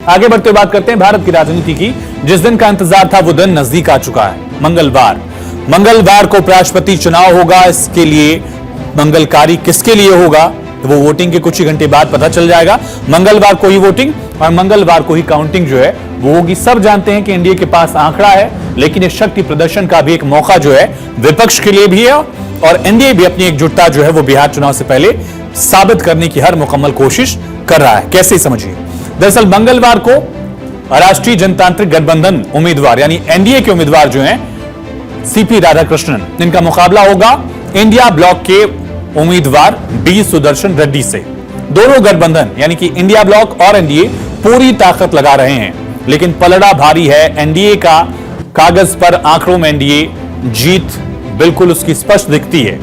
आगे बढ़ते बात करते हैं भारत की राजनीति की। जिस दिन का इंतजार था वो दिन नजदीक आ चुका है। मंगलवार को उपराष्ट्रपति चुनाव होगा। इसके लिए मंगलकारी किसके लिए होगा वो वोटिंग के कुछ ही घंटे बाद पता चल जाएगा। मंगलवार को ही वोटिंग और मंगलवार को ही काउंटिंग जो है वो होगी। सब जानते हैं कि एनडीए के पास आंकड़ा है, लेकिन इस शक्ति प्रदर्शन का भी एक मौका जो है विपक्ष के लिए भी है और एनडीए भी अपनी एकजुटता जो है वो बिहार चुनाव से पहले साबित करने की हर मुकम्मल कोशिश कर रहा है। कैसे समझिए, दरअसल मंगलवार को राष्ट्रीय जनतांत्रिक गठबंधन उम्मीदवार यानी एनडीए के उम्मीदवार जो हैं सीपी राधाकृष्णन, इनका मुकाबला होगा इंडिया ब्लॉक के उम्मीदवार बी सुदर्शन रेड्डी से। दोनों गठबंधन यानी कि इंडिया ब्लॉक और एनडीए पूरी ताकत लगा रहे हैं, लेकिन पलड़ा भारी है एनडीए का। कागज पर आंकड़ों में एनडीए जीत बिल्कुल उसकी स्पष्ट दिखती है,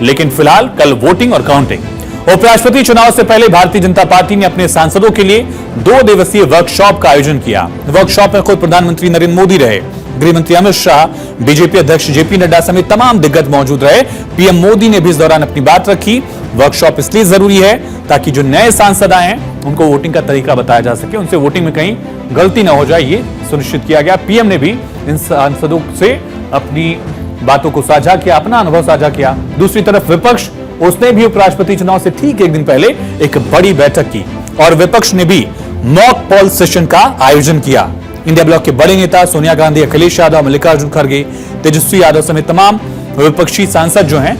लेकिन फिलहाल कल वोटिंग और काउंटिंग। उपराष्ट्रपति चुनाव से पहले भारतीय जनता पार्टी ने अपने सांसदों के लिए 2 दिवसीय वर्कशॉप का आयोजन किया। वर्कशॉप में खुद प्रधानमंत्री नरेंद्र मोदी रहे, गृह मंत्री अमित शाह, बीजेपी अध्यक्ष जेपी नड्डा समेत तमाम दिग्गज मौजूद रहे। पीएम मोदी ने भी इस दौरान अपनी बात रखी। वर्कशॉप इसलिए जरूरी है ताकि जो नए सांसद आए हैं उनको वोटिंग का तरीका बताया जा सके, उनसे वोटिंग में कहीं गलती ना हो जाए, ये सुनिश्चित किया गया। पीएम ने भी इन सांसदों से अपनी बातों को साझा किया, अपना अनुभव साझा किया। दूसरी तरफ विपक्ष, उसने भी उपराष्ट्रपति चुनाव से ठीक एक दिन पहले एक बड़ी बैठक की और विपक्ष ने भी मॉक पोल सेशन का आयोजन किया। इंडिया ब्लॉक के बड़े नेता सोनिया गांधी, अखिलेश यादव, मल्लिकार्जुन खड़गे, तेजस्वी यादव समेत तमाम विपक्षी सांसद जो हैं,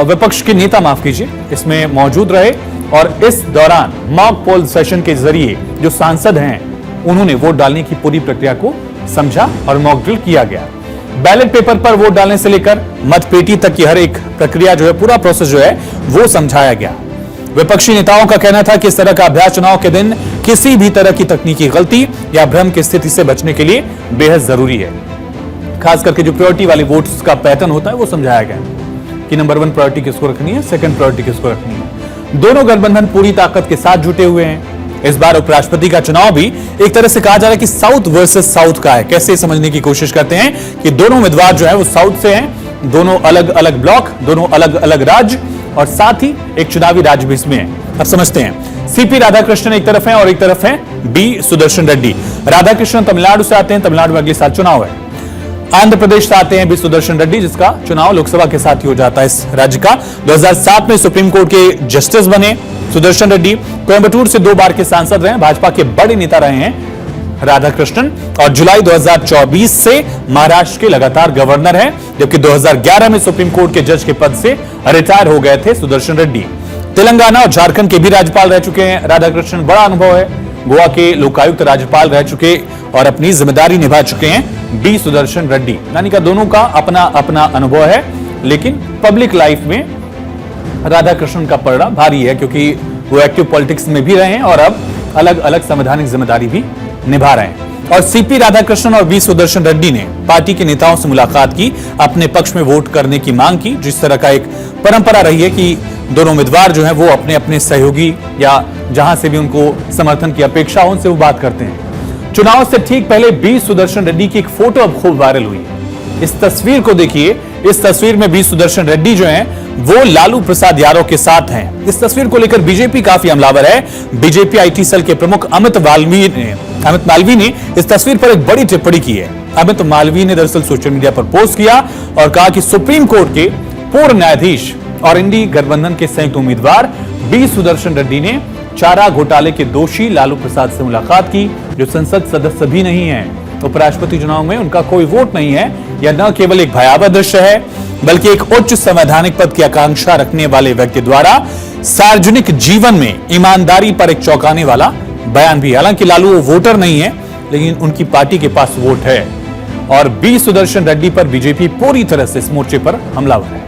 विपक्ष के नेता माफ कीजिए, इसमें मौजूद रहे और इस दौरान मॉक पोल सेशन के जरिए जो सांसद हैं उन्होंने वोट डालने की पूरी प्रक्रिया को समझा और मॉक ड्रिल किया गया। बैलेट पेपर पर वोट डालने से लेकर मतपेटी तक की हर एक प्रक्रिया जो है, पूरा प्रोसेस जो है वो समझाया गया। विपक्षी नेताओं का कहना था कि इस तरह का अभ्यास चुनाव के दिन किसी भी तरह की तकनीकी गलती या भ्रम की स्थिति से बचने के लिए बेहद जरूरी है। खास करके जो प्रायोरिटी वाले वोट्स का पैटर्न होता है वो समझाया गया कि नंबर 1 प्रायोरिटी किसको रखनी है, सेकंड प्रायोरिटी किसको रखनी है। दोनों गठबंधन पूरी ताकत के साथ जुटे हुए हैं। इस बार उपराष्ट्रपति का चुनाव भी एक तरह से कहा जा रहा है कि साउथ वर्सेस साउथ का है। कैसे समझने की कोशिश करते हैं कि दोनों उम्मीदवार जो है वो साउथ से हैं, दोनों अलग अलग ब्लॉक, दोनों अलग अलग राज्य और साथ ही एक चुनावी राज्य भी इसमें है। अब समझते हैं, सीपी राधाकृष्णन एक तरफ है और एक तरफ है बी सुदर्शन रेड्डी। राधाकृष्णन तमिलनाडु से आते हैं, तमिलनाडु में अगले साल चुनाव है। आंध्र प्रदेश से आते हैं बी सुदर्शन रेड्डी, जिसका चुनाव लोकसभा के साथ ही हो जाता है इस राज्य का। 2007 में सुप्रीम कोर्ट के जस्टिस बने सुदर्शन रेड्डी। कोयंबटूर से 2 बार के सांसद रहे, भाजपा के बड़े नेता रहे हैं राधाकृष्णन और जुलाई 2024 से महाराष्ट्र के लगातार गवर्नर हैं, जबकि 2011 में सुप्रीम कोर्ट के जज के पद से रिटायर हो गए थे सुदर्शन रेड्डी। तेलंगाना और झारखंड के भी राज्यपाल रह चुके हैं राधाकृष्णन, बड़ा अनुभव है। गोवा के लोकायुक्त राज्यपाल रह चुके और अपनी जिम्मेदारी निभा चुके हैं बी सुदर्शन रेड्डी। यानी कि दोनों का अपना अपना अनुभव है, लेकिन पब्लिक लाइफ में राधाकृष्णन का पलड़ा भारी है क्योंकि वो एक्टिव पॉलिटिक्स में भी रहे हैं और अब अलग अलग संवैधानिक जिम्मेदारी भी निभा रहे हैं। और सीपी राधाकृष्णन और बी सुदर्शन रेड्डी ने पार्टी के नेताओं से मुलाकात की, अपने पक्ष में वोट करने की मांग की। जिस तरह का एक परंपरा रही है कि दोनों उम्मीदवार जो हैं वो अपने अपने सहयोगी या जहां से भी उनको समर्थन की अपेक्षा हो उनसे वो बात करते हैं। चुनाव से ठीक पहले बी सुदर्शन रेड्डी की एक फोटो अब खूब वायरल हुई है। इस तस्वीर को देखिए, इस तस्वीर में बी सुदर्शन रेड्डी जो हैं वो लालू प्रसाद यादव के साथ हैं। इस तस्वीर को लेकर बीजेपी काफी हमलावर है। बीजेपी आईटी सेल के प्रमुख अमित मालवीय ने इस तस्वीर पर एक बड़ी टिप्पणी की है। अमित मालवीय ने दरअसल सोशल मीडिया पर पोस्ट किया और कहा कि सुप्रीम कोर्ट के पूर्व न्यायाधीश और इंडी गठबंधन के संयुक्त उम्मीदवार बी सुदर्शन रेड्डी ने चारा घोटाले के दोषी लालू प्रसाद से मुलाकात की, जो संसद सदस्य भी नहीं है। उपराष्ट्रपति चुनाव में उनका कोई वोट नहीं है। यह न केवल एक भयावह दृश्य है, बल्कि एक उच्च संवैधानिक पद की आकांक्षा रखने वाले व्यक्ति द्वारा सार्वजनिक जीवन में ईमानदारी पर एक चौंकाने वाला बयान भी। हालांकि लालू वो वोटर नहीं है, लेकिन उनकी पार्टी के पास वोट है और बी सुदर्शन रेड्डी पर बीजेपी पूरी तरह से इस मोर्चे पर हमलावर है।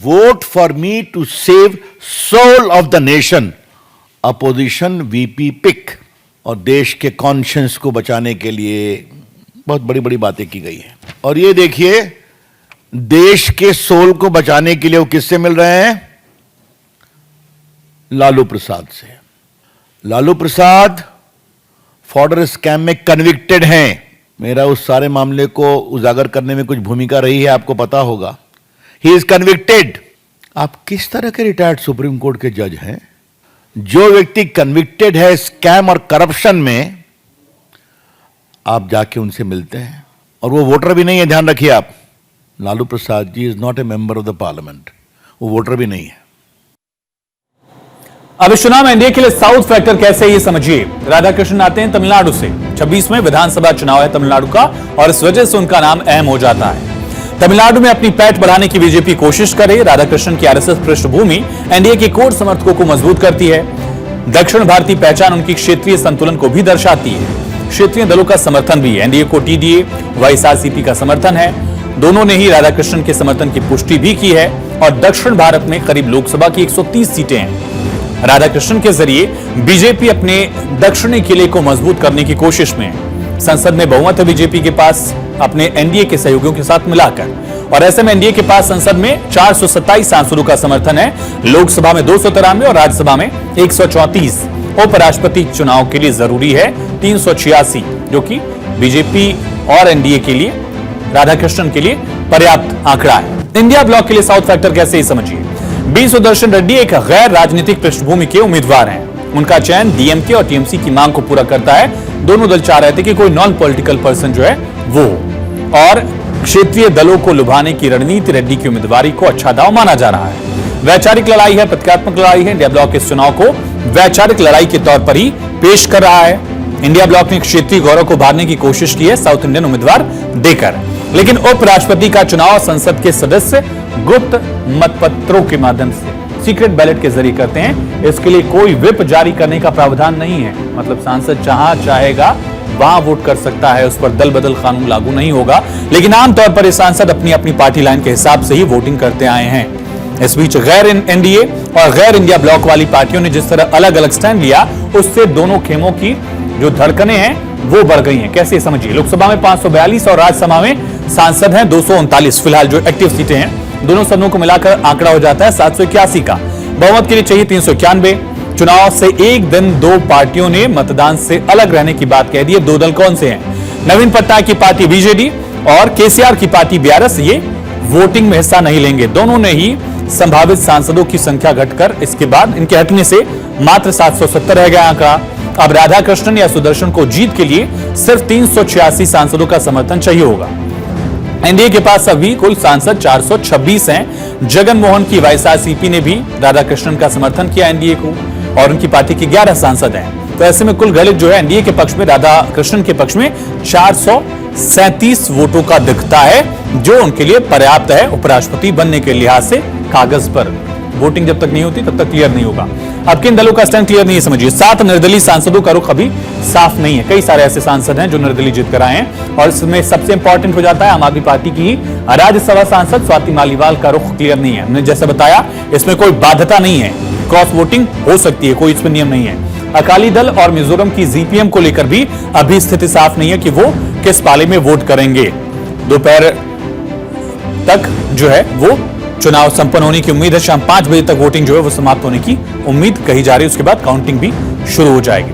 Vote for me to save soul of the nation, opposition VP pick. और देश के कॉन्शियंस को बचाने के लिए बहुत बड़ी बड़ी बातें की गई हैं। और ये देखिए, देश के सोल को बचाने के लिए वो किससे मिल रहे हैं? लालू प्रसाद से। लालू प्रसाद फॉर्डर स्कैम में कन्विक्टेड हैं। मेरा उस सारे मामले को उजागर करने में कुछ भूमिका रही है, आपको पता होगा। He is convicted. आप किस तरह के रिटायर्ड सुप्रीम कोर्ट के जज हैं जो व्यक्ति कन्विक्टेड है स्कैम और करप्शन में, आप जाके उनसे मिलते हैं, और वो वोटर भी नहीं है, ध्यान रखिए आप। Lalu Prasad ji is not a member of the parliament, वो वोटर भी नहीं है। अब इस चुनाव में एनडीए के लिए साउथ फैक्टर कैसे है, ये समझिए। राधाकृष्णन आते हैं तमिलनाडु से, 26 में विधानसभा चुनाव है तमिलनाडु का, और इस वजह से उनका नाम अहम हो जाता है। तमिलनाडु में अपनी पैठ बढ़ाने की बीजेपी कोशिश करे। राधाकृष्णन की आरएसएस पृष्ठभूमि एनडीए के कोर समर्थकों को मजबूत करती है। दक्षिण भारतीय पहचान उनकी क्षेत्रीय संतुलन को भी दर्शाती है। क्षेत्रीय दलों का समर्थन भी है। एनडीए को टीडीए, वाईएसआरसीपी का समर्थन है। दोनों ने ही राधाकृष्णन के समर्थन की पुष्टि भी की है, और दक्षिण भारत में करीब लोकसभा की 130 सीटें हैं। राधाकृष्णन के जरिए बीजेपी अपने दक्षिणी किले को मजबूत करने की कोशिश में है। संसद में बहुमत है बीजेपी के पास अपने एनडीए के सहयोगियों के साथ मिलाकर, और ऐसे में एनडीए के पास संसद में 427 सांसदों का समर्थन है। लोकसभा में 293 और राज्यसभा में 134। उपराष्ट्रपति चुनाव के लिए जरूरी है 386, जो कि बीजेपी और एनडीए के लिए, राधाकृष्णन के लिए पर्याप्त आंकड़ा है। इंडिया ब्लॉक के लिए साउथ फैक्टर कैसे, समझिए। बी सुदर्शन रेड्डी एक गैर राजनीतिक पृष्ठभूमि के उम्मीदवार हैं। उनका चयन डीएमके और टीएमसी की मांग को पूरा करता है। दोनों दल चाह रहे थे कि कोई नॉन पॉलिटिकल पर्सन जो है वो हो, और क्षेत्रीय दलों को लुभाने की रणनीति रेड्डी की उम्मीदवारी को अच्छा दांव माना जा रहा है। वैचारिक लड़ाई है, प्रतीकात्मक लड़ाई है। इंडिया ब्लॉक इस चुनाव को वैचारिक लड़ाई के तौर पर ही पेश कर रहा है। इंडिया ब्लॉक ने क्षेत्रीय गौरव को उभारने की कोशिश की है साउथ इंडियन उम्मीदवार देकर, लेकिन उपराष्ट्रपति का चुनाव संसद के सदस्य गुप्त मतपत्रों के माध्यम से, सीक्रेट बैलेट के जरिए करते हैं। इसके लिए कोई व्हिप जारी करने का प्रावधान नहीं है। मतलब सांसद जहां चाहेगा वहां वोट कर सकता है, उस पर दल बदल कानून लागू नहीं होगा। लेकिन आमतौर पर ये सांसद अपनी अपनी पार्टी लाइन के हिसाब से ही वोटिंग करते आए हैं। इस बीच गैर एनडीए और गैर इंडिया ब्लॉक वाली पार्टियों ने जिस तरह अलग अलग स्टैंड लिया, उससे दोनों खेमों की जो धड़कनें हैं वो बढ़ गई हैं। कैसे, समझिए। लोकसभा में 542 और राज्यसभा में सांसद हैं 239 फिलहाल जो एक्टिव सीटें हैं। दोनों सदनों को मिलाकर आंकड़ा हो जाता है 781 का। बहुमत के लिए चाहिए 391। चुनाव से एक दिन दो पार्टियों ने मतदान से अलग रहने की बात कह दी है। दो दल कौन से हैं? नवीन पटनायक की पार्टी बीजेडी और केसीआर की पार्टी बीआरएस, ये वोटिंग में हिस्सा नहीं लेंगे। दोनों ने ही संभावित सांसदों की संख्या घटकर इसके बाद इनके हटने से मात्र 770 रह गया आंकड़ा। अब राधाकृष्णन या सुदर्शन को जीत के लिए सिर्फ 386 सांसदों का समर्थन चाहिए होगा। एनडीए के पास अभी कुल सांसद 426 हैं। जगन मोहन की वाईएसआरसीपी ने भी राधाकृष्णन का समर्थन किया एनडीए को, और उनकी पार्टी के 11 सांसद हैं। तो ऐसे में कुल गणित जो है एनडीए के पक्ष में, राधाकृष्णन के पक्ष में 437 वोटों का दिखता है, जो उनके लिए पर्याप्त है उपराष्ट्रपति बनने के लिहाज से। कागज पर वोटिंग जब तक नहीं होती तब तक क्लियर नहीं होगा। अब किन दलों का स्टैंड क्लियर नहीं है, समझिए। 7 निर्दलीय सांसदों का रुख अभी साफ नहीं है। कई सारे ऐसे सांसद हैं जो निर्दलीय जीत कर आए हैं, और इसमें सबसे इंपॉर्टेंट हो जाता है आम आदमी पार्टी की राज्यसभा सांसद स्वाति मालीवाल का रुख क्लियर नहीं है। हमने जैसे बताया, इसमें कोई बाध्यता नहीं है, क्रॉस वोटिंग हो सकती है, कोई इसमें नियम नहीं है। अकाली दल और मिजोरम की जीपीएम को लेकर भी अभी स्थिति साफ नहीं है कि वो किस पाले में वोट करेंगे। दोपहर तक जो है वो चुनाव संपन्न होने की उम्मीद है। शाम 5 बजे तक वोटिंग जो है वो समाप्त होने की उम्मीद कही जा रही है। उसके बाद काउंटिंग भी शुरू हो जाएगी।